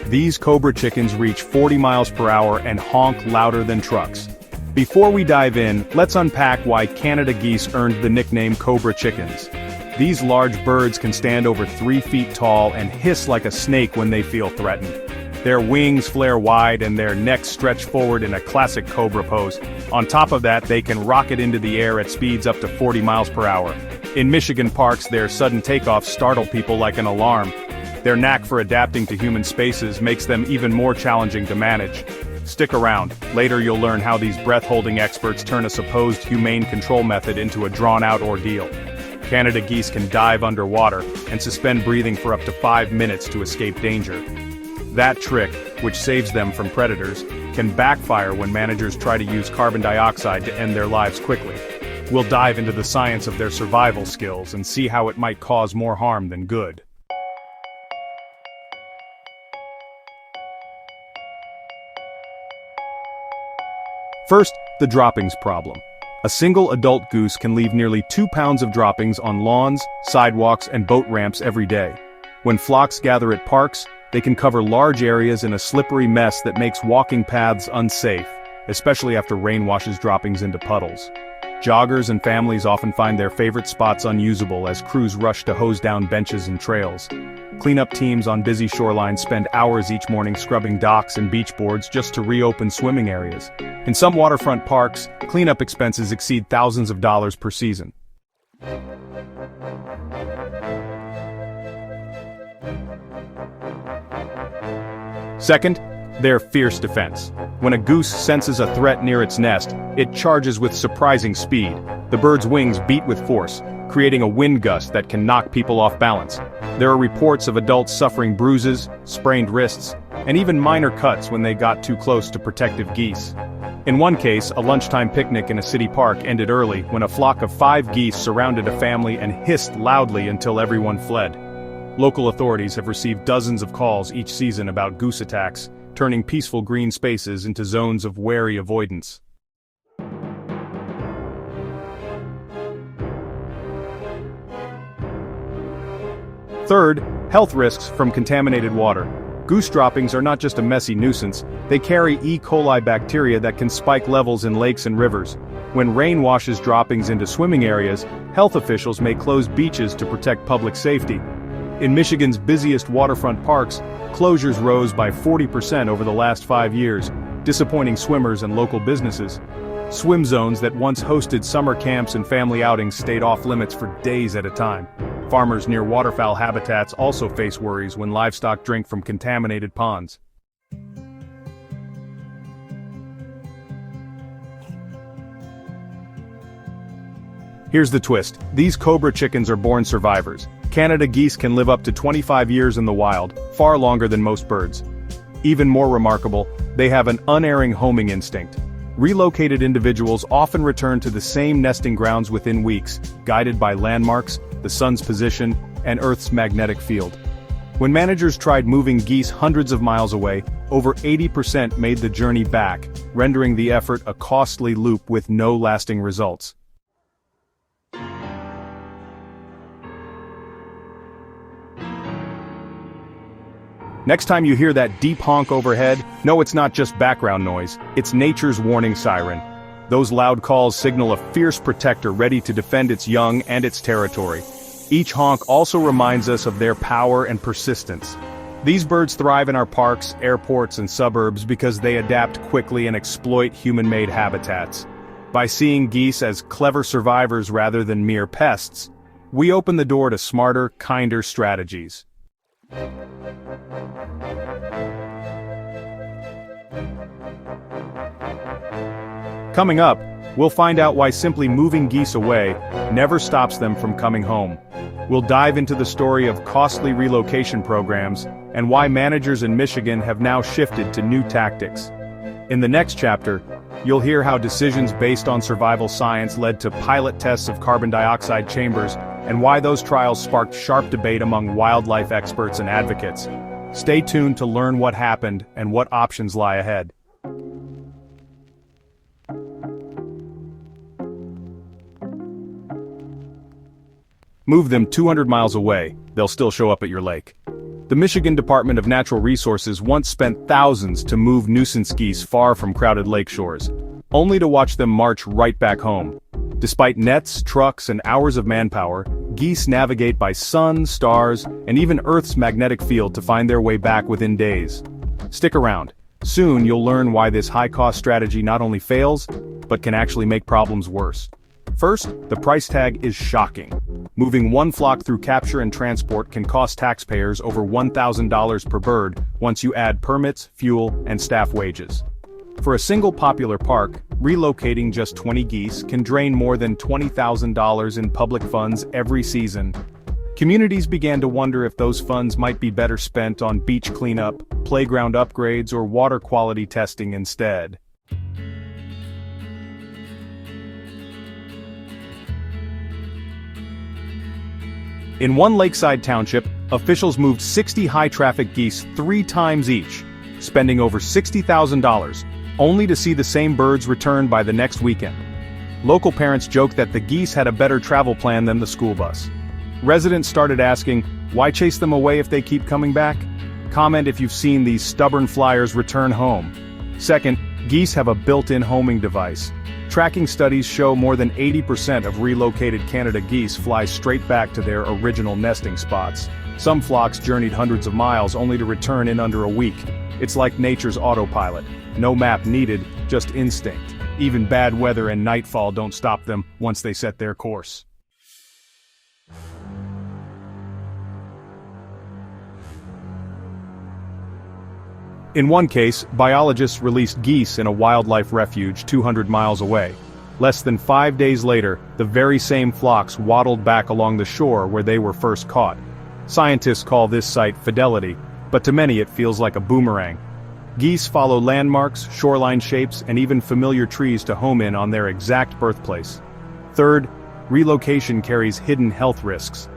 These Cobra chickens reach 40 miles per hour and honk louder than trucks. Before we dive in, let's unpack why Canada Geese earned the nickname Cobra chickens. These large birds can stand over 3 feet tall and hiss like a snake when they feel threatened. Their wings flare wide and their necks stretch forward in a classic cobra pose. On top of that, they can rocket into the air at speeds up to 40 miles per hour. In Michigan parks, their sudden takeoffs startle people like an alarm. Their knack for adapting to human spaces makes them even more challenging to manage. Stick around, later you'll learn how these breath-holding experts turn a supposed humane control method into a drawn-out ordeal. Canada Geese can dive underwater and suspend breathing for up to 5 minutes to escape danger. That trick, which saves them from predators, can backfire when managers try to use carbon dioxide to end their lives quickly. We'll dive into the science of their survival skills and see how it might cause more harm than good. First, the droppings problem. A single adult goose can leave nearly 2 pounds of droppings on lawns, sidewalks, and boat ramps every day. When flocks gather at parks, they can cover large areas in a slippery mess that makes walking paths unsafe, especially after rain washes droppings into puddles. Joggers and families often find their favorite spots unusable as crews rush to hose down benches and trails. Cleanup teams on busy shorelines spend hours each morning scrubbing docks and beach boards just to reopen swimming areas. In some waterfront parks, cleanup expenses exceed thousands of dollars per season. Second, their fierce defense. When a goose senses a threat near its nest, it charges with surprising speed. The bird's wings beat with force, creating a wind gust that can knock people off balance. There are reports of adults suffering bruises, sprained wrists, and even minor cuts when they got too close to protective geese. In one case, a lunchtime picnic in a city park ended early when a flock of 5 geese surrounded a family and hissed loudly until everyone fled. Local authorities have received dozens of calls each season about goose attacks, turning peaceful green spaces into zones of wary avoidance. Third, health risks from contaminated water. Goose droppings are not just a messy nuisance, they carry E. coli bacteria that can spike levels in lakes and rivers. When rain washes droppings into swimming areas, health officials may close beaches to protect public safety. In Michigan's busiest waterfront parks, closures rose by 40% over the last 5 years, disappointing swimmers and local businesses. Swim zones that once hosted summer camps and family outings stayed off limits for days at a time. Farmers near waterfowl habitats also face worries when livestock drink from contaminated ponds. Here's the twist. These Cobra chickens are born survivors. Canada geese can live up to 25 years in the wild, far longer than most birds. Even more remarkable, they have an unerring homing instinct. Relocated individuals often return to the same nesting grounds within weeks, guided by landmarks, the sun's position, and Earth's magnetic field. When managers tried moving geese hundreds of miles away, over 80% made the journey back, rendering the effort a costly loop with no lasting results. Next time you hear that deep honk overhead, know it's not just background noise, it's nature's warning siren. Those loud calls signal a fierce protector ready to defend its young and its territory. Each honk also reminds us of their power and persistence. These birds thrive in our parks, airports, and suburbs because they adapt quickly and exploit human-made habitats. By seeing geese as clever survivors rather than mere pests, we open the door to smarter, kinder strategies. Coming up, we'll find out why simply moving geese away never stops them from coming home. We'll dive into the story of costly relocation programs and why managers in Michigan have now shifted to new tactics. In the next chapter, you'll hear how decisions based on survival science led to pilot tests of carbon dioxide chambers and why those trials sparked sharp debate among wildlife experts and advocates. Stay tuned to learn what happened and what options lie ahead. Move them 200 miles away, they'll still show up at your lake. The Michigan Department of Natural Resources once spent thousands to move nuisance geese far from crowded lake shores, only to watch them march right back home. Despite nets, trucks, and hours of manpower, geese navigate by sun, stars, and even Earth's magnetic field to find their way back within days. Stick around. Soon you'll learn why this high-cost strategy not only fails, but can actually make problems worse. First, the price tag is shocking. Moving one flock through capture and transport can cost taxpayers over $1,000 per bird once you add permits, fuel, and staff wages. For a single popular park, relocating just 20 geese can drain more than $20,000 in public funds every season. Communities began to wonder if those funds might be better spent on beach cleanup, playground upgrades, or water quality testing instead. In one lakeside township, officials moved 60 high-traffic geese 3 times each, spending over $60,000, only to see the same birds return by the next weekend. Local parents joked that the geese had a better travel plan than the school bus. Residents started asking, why chase them away if they keep coming back? Comment if you've seen these stubborn flyers return home. Second, geese have a built-in homing device. Tracking studies show more than 80% of relocated Canada geese fly straight back to their original nesting spots. Some flocks journeyed hundreds of miles only to return in under a week. It's like nature's autopilot. No map needed, just instinct. Even bad weather and nightfall don't stop them once they set their course. In one case, biologists released geese in a wildlife refuge 200 miles away. Less than 5 days later, the very same flocks waddled back along the shore where they were first caught. Scientists call this site fidelity, but to many it feels like a boomerang. Geese follow landmarks, shoreline shapes, and even familiar trees to home in on their exact birthplace. Third, relocation carries hidden health risks.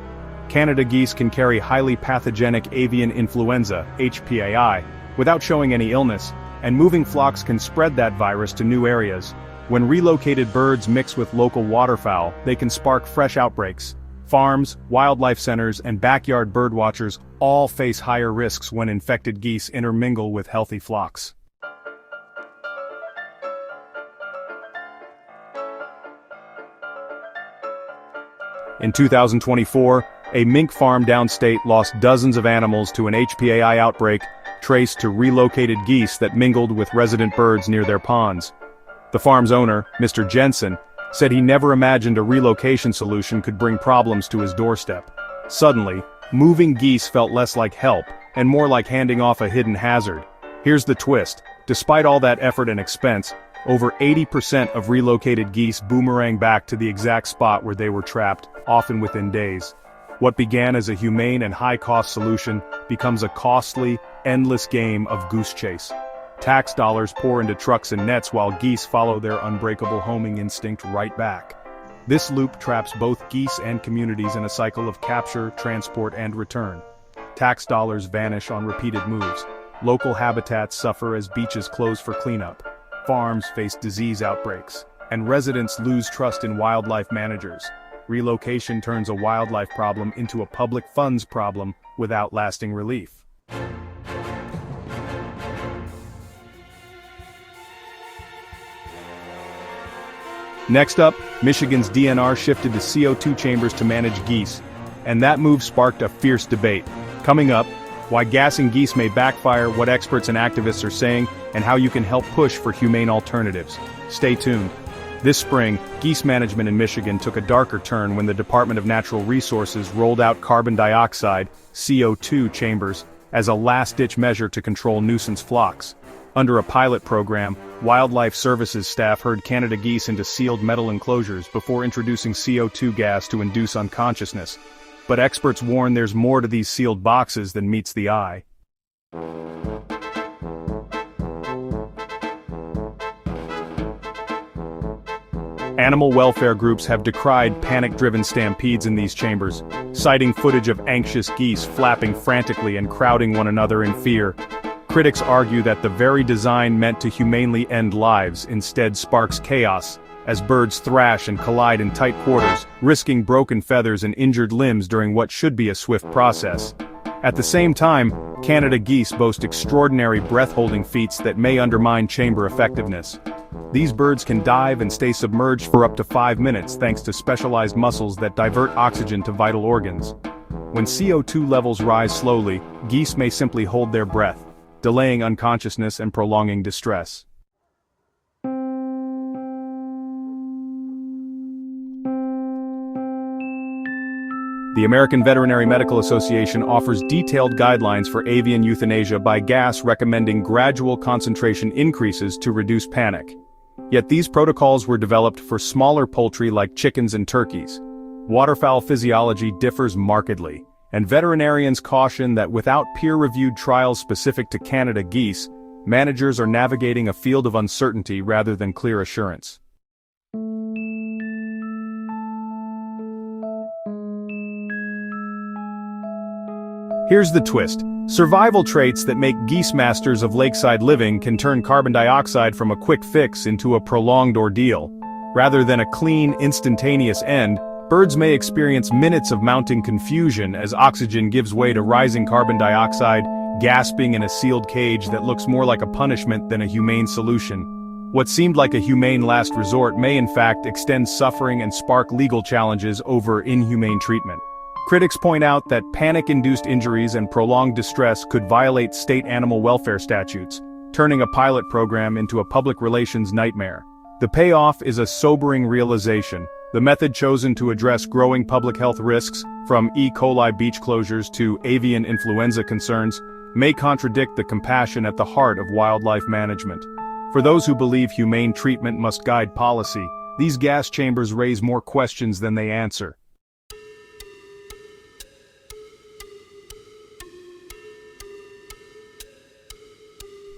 Canada geese can carry highly pathogenic avian influenza, HPAI, without showing any illness, and moving flocks can spread that virus to new areas. When relocated birds mix with local waterfowl, they can spark fresh outbreaks. Farms, wildlife centers, and backyard birdwatchers all face higher risks when infected geese intermingle with healthy flocks. In 2024, a mink farm downstate lost dozens of animals to an HPAI outbreak traced to relocated geese that mingled with resident birds near their ponds. The farm's owner, Mr. Jensen, said he never imagined a relocation solution could bring problems to his doorstep. Suddenly, moving geese felt less like help, and more like handing off a hidden hazard. Here's the twist: despite all that effort and expense, over 80% of relocated geese boomerang back to the exact spot where they were trapped, often within days. What began as a humane and high-cost solution becomes a costly, endless game of goose chase. Tax dollars pour into trucks and nets while geese follow their unbreakable homing instinct right back. This loop traps both geese and communities in a cycle of capture, transport, and return. Tax dollars vanish on repeated moves. Local habitats suffer as beaches close for cleanup. Farms face disease outbreaks, and residents lose trust in wildlife managers. Relocation turns a wildlife problem into a public funds problem without lasting relief. Next up, Michigan's DNR shifted to CO2 chambers to manage geese, and that move sparked a fierce debate. Coming up, why gassing geese may backfire, what experts and activists are saying, and how you can help push for humane alternatives. Stay tuned. This spring, geese management in Michigan took a darker turn when the Department of Natural Resources rolled out carbon dioxide, CO2 chambers, as a last-ditch measure to control nuisance flocks. Under a pilot program, Wildlife Services staff herd Canada geese into sealed metal enclosures before introducing CO2 gas to induce unconsciousness. But experts warn there's more to these sealed boxes than meets the eye. Animal welfare groups have decried panic-driven stampedes in these chambers, citing footage of anxious geese flapping frantically and crowding one another in fear. Critics argue that the very design meant to humanely end lives instead sparks chaos, as birds thrash and collide in tight quarters, risking broken feathers and injured limbs during what should be a swift process. At the same time, Canada geese boast extraordinary breath-holding feats that may undermine chamber effectiveness. These birds can dive and stay submerged for up to 5 minutes thanks to specialized muscles that divert oxygen to vital organs. When CO2 levels rise slowly, geese may simply hold their breath, delaying unconsciousness and prolonging distress. The American Veterinary Medical Association offers detailed guidelines for avian euthanasia by gas, recommending gradual concentration increases to reduce panic. Yet these protocols were developed for smaller poultry like chickens and turkeys. Waterfowl physiology differs markedly, and veterinarians caution that without peer-reviewed trials specific to Canada geese, managers are navigating a field of uncertainty rather than clear assurance. Here's the twist. Survival traits that make geese masters of lakeside living can turn carbon dioxide from a quick fix into a prolonged ordeal. Rather than a clean, instantaneous end, birds may experience minutes of mounting confusion as oxygen gives way to rising carbon dioxide, gasping in a sealed cage that looks more like a punishment than a humane solution. What seemed like a humane last resort may in fact extend suffering and spark legal challenges over inhumane treatment. Critics point out that panic-induced injuries and prolonged distress could violate state animal welfare statutes, turning a pilot program into a public relations nightmare. The payoff is a sobering realization. The method chosen to address growing public health risks, from E. coli beach closures to avian influenza concerns, may contradict the compassion at the heart of wildlife management. For those who believe humane treatment must guide policy, these gas chambers raise more questions than they answer.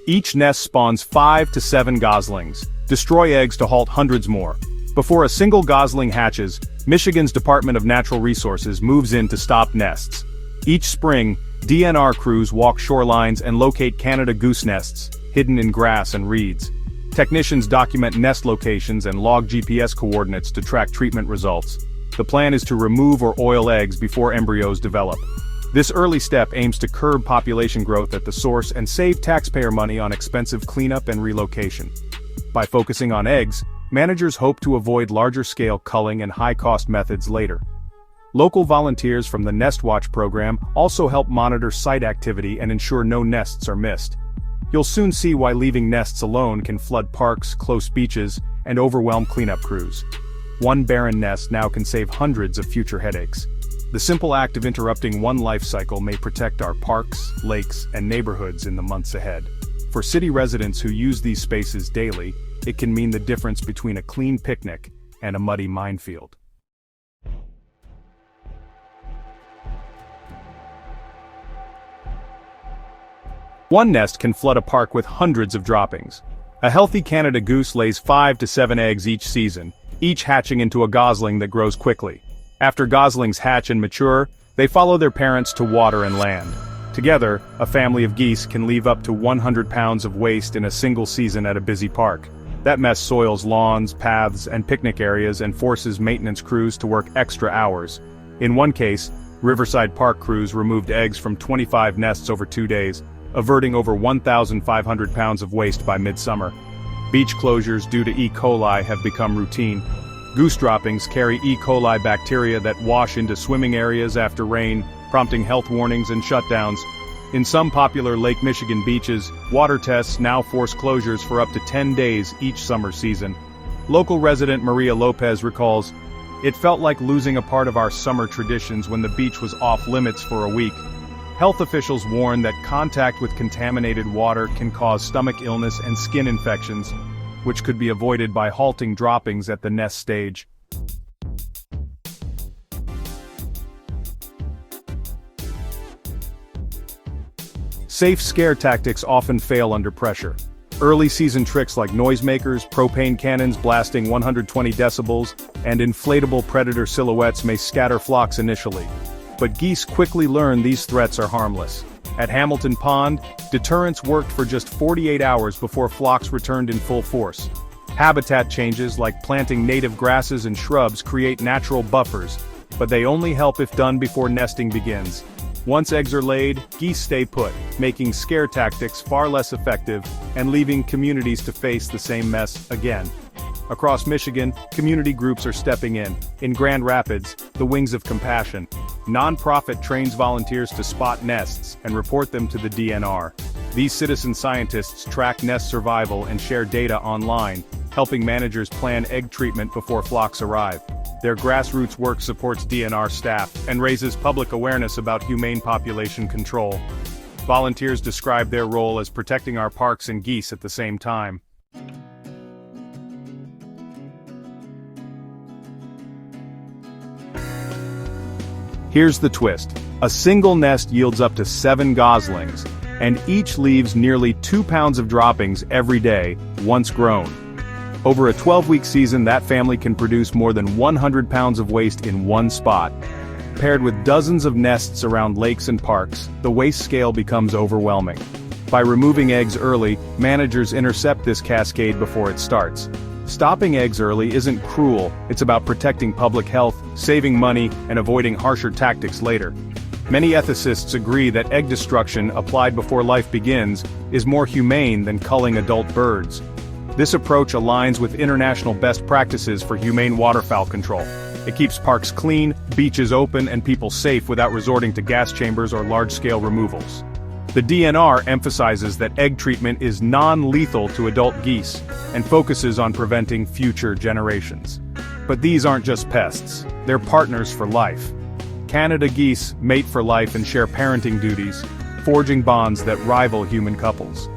Each nest spawns 5 to 7 goslings. Destroy eggs to halt hundreds more. Before a single gosling hatches, Michigan's Department of Natural Resources moves in to stop nests. Each spring, DNR crews walk shorelines and locate Canada goose nests, hidden in grass and reeds. Technicians document nest locations and log GPS coordinates to track treatment results. The plan is to remove or oil eggs before embryos develop. This early step aims to curb population growth at the source and save taxpayer money on expensive cleanup and relocation. By focusing on eggs, managers hope to avoid larger-scale culling and high-cost methods later. Local volunteers from the Nest Watch program also help monitor site activity and ensure no nests are missed. You'll soon see why leaving nests alone can flood parks, close beaches, and overwhelm cleanup crews. One barren nest now can save hundreds of future headaches. The simple act of interrupting one life cycle may protect our parks, lakes, and neighborhoods in the months ahead. For city residents who use these spaces daily, it can mean the difference between a clean picnic and a muddy minefield. One nest can flood a park with hundreds of droppings. A healthy Canada goose lays 5 to 7 eggs each season, each hatching into a gosling that grows quickly. After goslings hatch and mature, they follow their parents to water and land. Together, a family of geese can leave up to 100 pounds of waste in a single season at a busy park. That mess soils lawns, paths, and picnic areas and forces maintenance crews to work extra hours. In one case, Riverside Park crews removed eggs from 25 nests over 2 days, averting over 1,500 pounds of waste by midsummer. Beach closures due to E. coli have become routine. Goose droppings carry E. coli bacteria that wash into swimming areas after rain, prompting health warnings and shutdowns. In some popular Lake Michigan beaches, water tests now force closures for up to 10 days each summer season. Local resident Maria Lopez recalls, "It felt like losing a part of our summer traditions when the beach was off limits for a week." Health officials warn that contact with contaminated water can cause stomach illness and skin infections, which could be avoided by halting droppings at the nest stage. Safe scare tactics often fail under pressure. Early season tricks like noisemakers, propane cannons blasting 120 decibels, and inflatable predator silhouettes may scatter flocks initially. But geese quickly learn these threats are harmless. At Hamilton Pond, deterrents worked for just 48 hours before flocks returned in full force. Habitat changes like planting native grasses and shrubs create natural buffers, but they only help if done before nesting begins. Once eggs are laid, geese stay put, making scare tactics far less effective and leaving communities to face the same mess again. Across Michigan, community groups are stepping in. In Grand Rapids, the Wings of Compassion nonprofit trains volunteers to spot nests and report them to the DNR. These citizen scientists track nest survival and share data online, helping managers plan egg treatment before flocks arrive. Their grassroots work supports DNR staff and raises public awareness about humane population control. Volunteers describe their role as protecting our parks and geese at the same time. Here's the twist. A single nest yields up to 7 goslings, and each leaves nearly 2 pounds of droppings every day, once grown. Over a 12-week season, that family can produce more than 100 pounds of waste in one spot. Paired with dozens of nests around lakes and parks, the waste scale becomes overwhelming. By removing eggs early, managers intercept this cascade before it starts. Stopping eggs early isn't cruel, it's about protecting public health, saving money, and avoiding harsher tactics later. Many ethicists agree that egg destruction applied before life begins is more humane than culling adult birds. This approach aligns with international best practices for humane waterfowl control. It keeps parks clean, beaches open, and people safe without resorting to gas chambers or large-scale removals. The DNR emphasizes that egg treatment is non-lethal to adult geese and focuses on preventing future generations. But these aren't just pests, they're partners for life. Canada Geese mate for life and share parenting duties, forging bonds that rival human couples.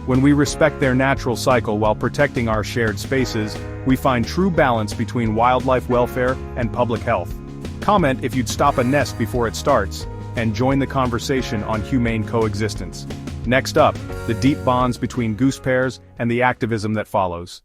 When we respect their natural cycle while protecting our shared spaces, we find true balance between wildlife welfare and public health. Comment if you'd stop a nest before it starts, and join the conversation on humane coexistence. Next up, the deep bonds between goose pairs and the activism that follows.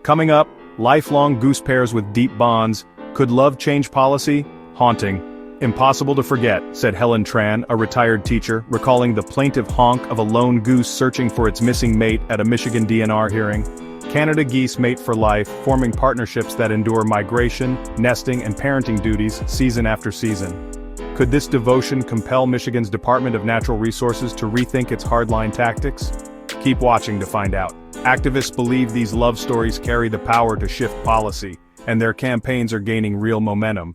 Coming up, lifelong goose pairs with deep bonds. Could love change policy? Haunting. Impossible to forget, said Helen Tran, a retired teacher, recalling the plaintive honk of a lone goose searching for its missing mate at a Michigan DNR hearing. Canada Geese mate for life, forming partnerships that endure migration, nesting, and parenting duties season after season. Could this devotion compel Michigan's Department of Natural Resources to rethink its hardline tactics? Keep watching to find out. Activists believe these love stories carry the power to shift policy, and their campaigns are gaining real momentum.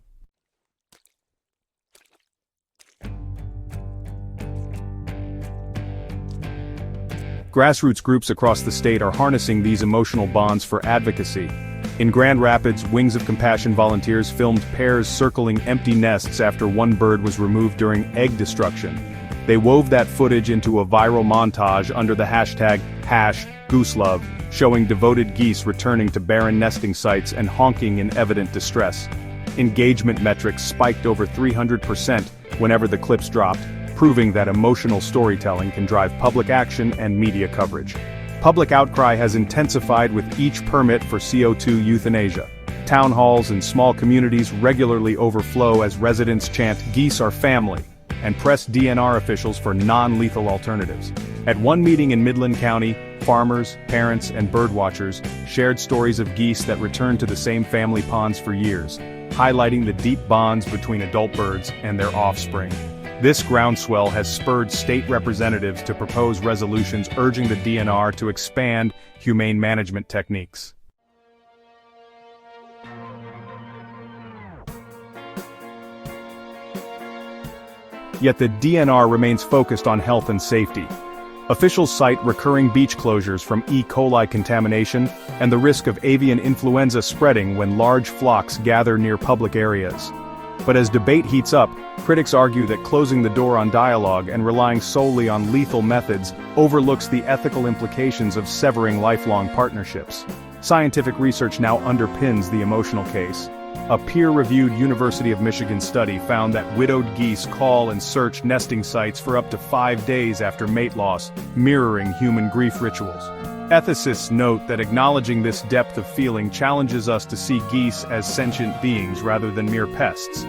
Grassroots groups across the state are harnessing these emotional bonds for advocacy. In Grand Rapids, Wings of Compassion volunteers filmed pairs circling empty nests after one bird was removed during egg destruction. They wove that footage into a viral montage under the hashtag #GooseLove, showing devoted geese returning to barren nesting sites and honking in evident distress. Engagement metrics spiked over 300% whenever the clips dropped, proving that emotional storytelling can drive public action and media coverage. Public outcry has intensified with each permit for CO2 euthanasia. Town halls and small communities regularly overflow as residents chant "Geese are family," and press DNR officials for non-lethal alternatives. At one meeting in Midland County, farmers, parents, and birdwatchers shared stories of geese that returned to the same family ponds for years, highlighting the deep bonds between adult birds and their offspring. This groundswell has spurred state representatives to propose resolutions urging the DNR to expand humane management techniques. Yet the DNR remains focused on health and safety. Officials cite recurring beach closures from E. coli contamination and the risk of avian influenza spreading when large flocks gather near public areas. But as debate heats up, critics argue that closing the door on dialogue and relying solely on lethal methods overlooks the ethical implications of severing lifelong partnerships. Scientific research now underpins the emotional case. A peer-reviewed University of Michigan study found that widowed geese call and search nesting sites for up to 5 days after mate loss, mirroring human grief rituals. Ethicists note that acknowledging this depth of feeling challenges us to see geese as sentient beings rather than mere pests.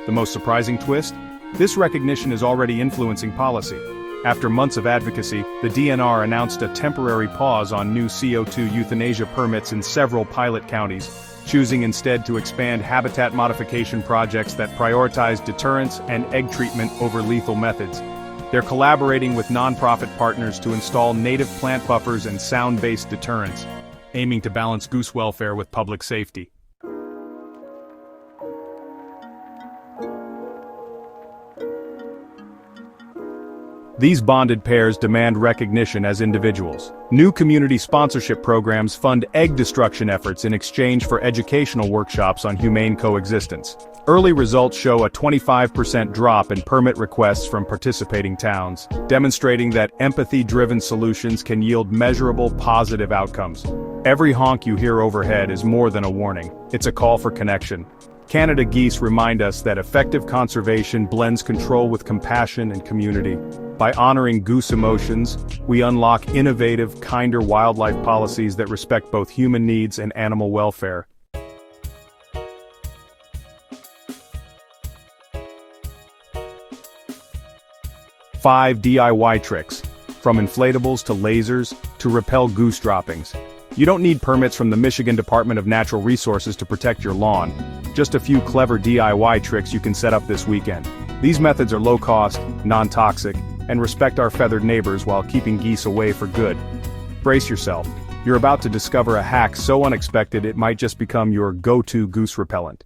The most surprising twist? This recognition is already influencing policy. After months of advocacy, the DNR announced a temporary pause on new CO2 euthanasia permits in several pilot counties, choosing instead to expand habitat modification projects that prioritize deterrence and egg treatment over lethal methods. They're collaborating with nonprofit partners to install native plant buffers and sound-based deterrents, aiming to balance goose welfare with public safety. These bonded pairs demand recognition as individuals. New community sponsorship programs fund egg destruction efforts in exchange for educational workshops on humane coexistence. Early results show a 25% drop in permit requests from participating towns, demonstrating that empathy-driven solutions can yield measurable positive outcomes. Every honk you hear overhead is more than a warning. It's a call for connection. Canada Geese remind us that effective conservation blends control with compassion and community. By honoring goose emotions, we unlock innovative, kinder wildlife policies that respect both human needs and animal welfare. Five DIY tricks, from inflatables to lasers to repel goose droppings. You don't need permits from the Michigan Department of Natural Resources to protect your lawn. Just a few clever DIY tricks you can set up this weekend. These methods are low-cost, non-toxic, and respect our feathered neighbors while keeping geese away for good. Brace yourself. You're about to discover a hack so unexpected it might just become your go-to goose repellent.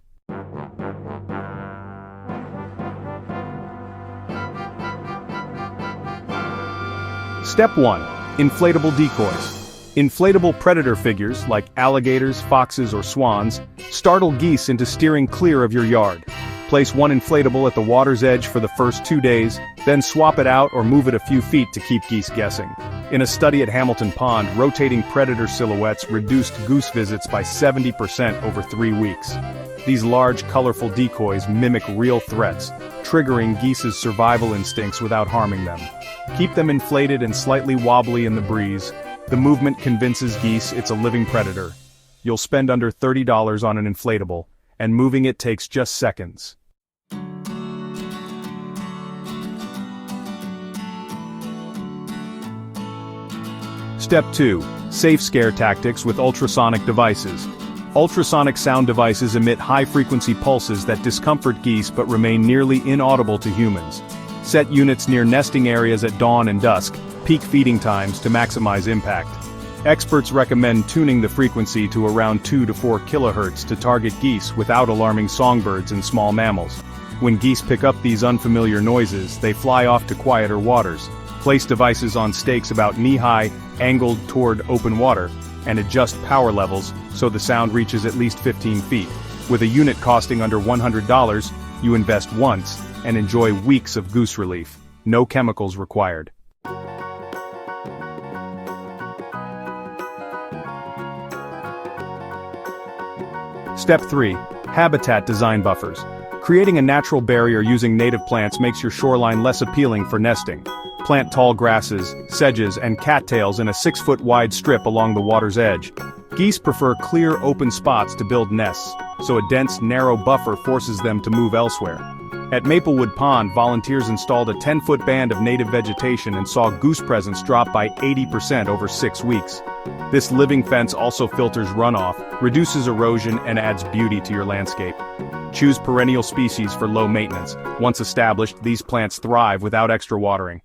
Step 1. Inflatable decoys. Inflatable predator figures, like alligators, foxes, or swans, startle geese into steering clear of your yard. Place one inflatable at the water's edge for the first 2 days, then swap it out or move it a few feet to keep geese guessing. In a study at Hamilton Pond, rotating predator silhouettes reduced goose visits by 70% over 3 weeks. These large, colorful decoys mimic real threats, triggering geese's survival instincts without harming them. Keep them inflated and slightly wobbly in the breeze. The movement convinces geese it's a living predator. You'll spend under $30 on an inflatable, and moving it takes just seconds. Step 2. Safe scare tactics with ultrasonic devices. Ultrasonic sound devices emit high-frequency pulses that discomfort geese but remain nearly inaudible to humans. Set units near nesting areas at dawn and dusk, peak feeding times, to maximize impact. Experts recommend tuning the frequency to around 2 to 4 kHz to target geese without alarming songbirds and small mammals. When geese pick up these unfamiliar noises, they fly off to quieter waters. Place devices on stakes about knee-high, angled toward open water, and adjust power levels so the sound reaches at least 15 feet. With a unit costing under $100, you invest once and enjoy weeks of goose relief. No chemicals required. Step 3. Habitat design buffers. Creating a natural barrier using native plants makes your shoreline less appealing for nesting. Plant tall grasses, sedges, and cattails in a 6-foot wide strip along the water's edge. Geese prefer clear, open spots to build nests, so a dense, narrow buffer forces them to move elsewhere. At Maplewood Pond, volunteers installed a 10-foot band of native vegetation and saw goose presence drop by 80% over 6 weeks. This living fence also filters runoff, reduces erosion, and adds beauty to your landscape. Choose perennial species for low maintenance. Once established, these plants thrive without extra watering.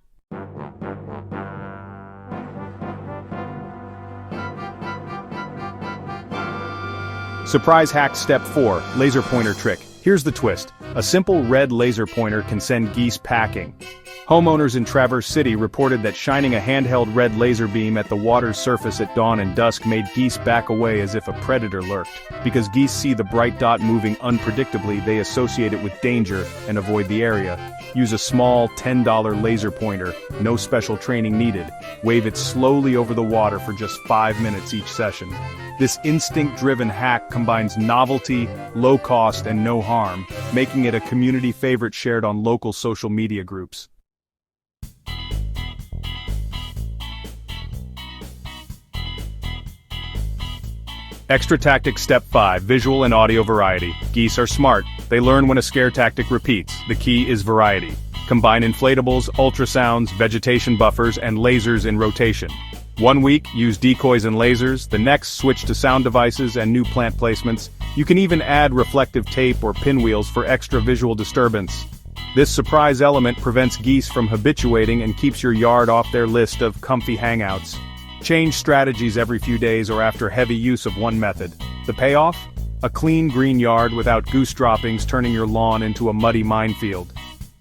Surprise hack Step 4. Laser pointer trick. Here's the twist. A simple red laser pointer can send geese packing. Homeowners in Traverse City reported that shining a handheld red laser beam at the water's surface at dawn and dusk made geese back away as if a predator lurked. Because geese see the bright dot moving unpredictably, they associate it with danger and avoid the area. Use a small $10 laser pointer, no special training needed. Wave it slowly over the water for just 5 minutes each session. This instinct-driven hack combines novelty, low cost, and no harm, making it a community favorite shared on local social media groups. Extra tactic Step 5. Visual and audio variety. Geese are smart. They learn when a scare tactic repeats. The key is variety. Combine inflatables, ultrasounds, vegetation buffers, and lasers in rotation. 1 week, use decoys and lasers, the next switch to sound devices and new plant placements. You can even add reflective tape or pinwheels for extra visual disturbance. This surprise element prevents geese from habituating and keeps your yard off their list of comfy hangouts. Change strategies every few days or after heavy use of one method. The payoff? A clean green yard without goose droppings turning your lawn into a muddy minefield.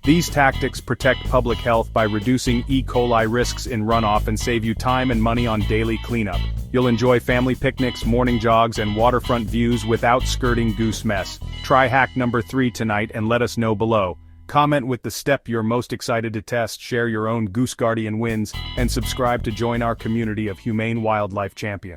These tactics protect public health by reducing E. coli risks in runoff and save you time and money on daily cleanup. You'll enjoy family picnics, morning jogs, and waterfront views without skirting goose mess. Try hack number 3 tonight and let us know below. Comment with the step you're most excited to test, share your own Goose Guardian wins, and subscribe to join our community of humane wildlife champions.